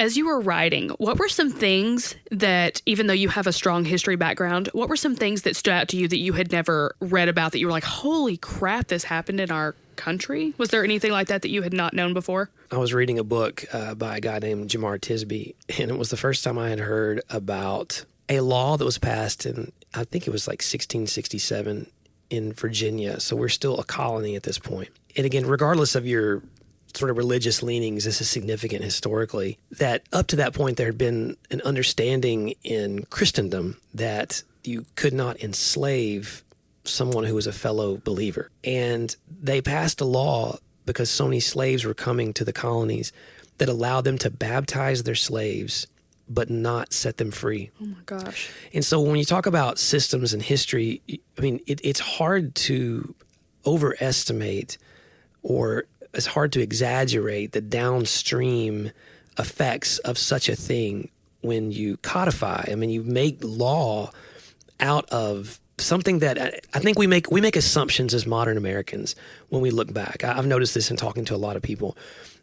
As you were writing, what were some things that, even though you have a strong history background, what were some things that stood out to you that you had never read about that you were like, holy crap, this happened in our country? Was there anything like that that you had not known before? I was reading a book by a guy named Jamar Tisby, and it was the first time I had heard about a law that was passed in, I think it was like 1667 in Virginia. So we're still a colony at this point. And again, regardless of your sort of religious leanings, this is significant historically, that up to that point there had been an understanding in Christendom that you could not enslave someone who was a fellow believer. And they passed a law because so many slaves were coming to the colonies that allowed them to baptize their slaves but not set them free. Oh my gosh. And so when you talk about systems and history, I mean, it's hard to overestimate, or it's hard to exaggerate the downstream effects of such a thing when you codify. I mean, you make law out of something that I think we make assumptions as modern Americans when we look back. I've noticed this in talking to a lot of people.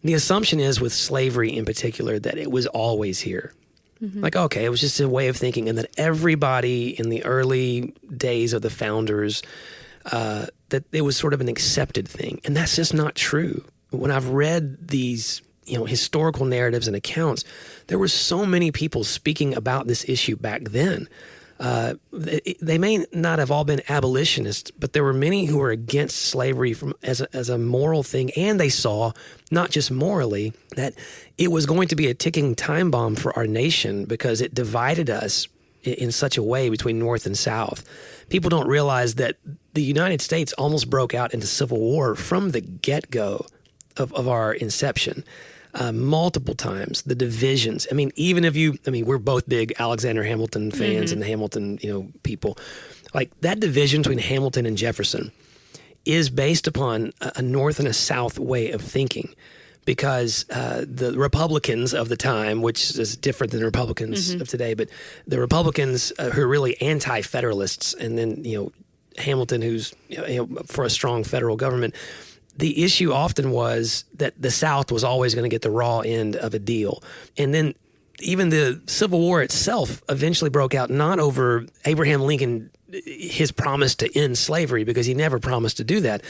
The assumption is with slavery in particular that it was always here. Mm-hmm. Like, okay, it was just a way of thinking, and that everybody in the early days of the founders, that it was sort of an accepted thing. And that's just not true. When I've read these, historical narratives and accounts, there were so many people speaking about this issue back then. They may not have all been abolitionists, but there were many who were against slavery as a moral thing, and they saw, not just morally, that it was going to be a ticking time bomb for our nation because it divided us in such a way between North and South. People don't realize that the United States almost broke out into civil war from the get-go of our inception. Multiple times, the divisions. I mean, we're both big Alexander Hamilton fans, mm-hmm. and Hamilton, people. Like that division between Hamilton and Jefferson is based upon a North and a South way of thinking, because the Republicans of the time, which is different than the Republicans mm-hmm. of today, but the Republicans who are really anti-federalists, and then, Hamilton, who's for a strong federal government. The issue often was that the South was always going to get the raw end of a deal. And then even the Civil War itself eventually broke out not over Abraham Lincoln, his promise to end slavery, because he never promised to do that.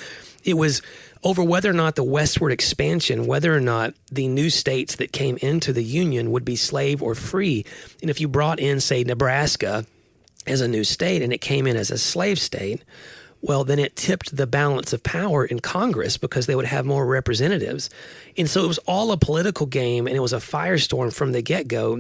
It was over whether or not the westward expansion, whether or not the new states that came into the Union would be slave or free. And if you brought in, say, Nebraska as a new state and it came in as a slave state, well, then it tipped the balance of power in Congress because they would have more representatives. And so it was all a political game, and it was a firestorm from the get-go.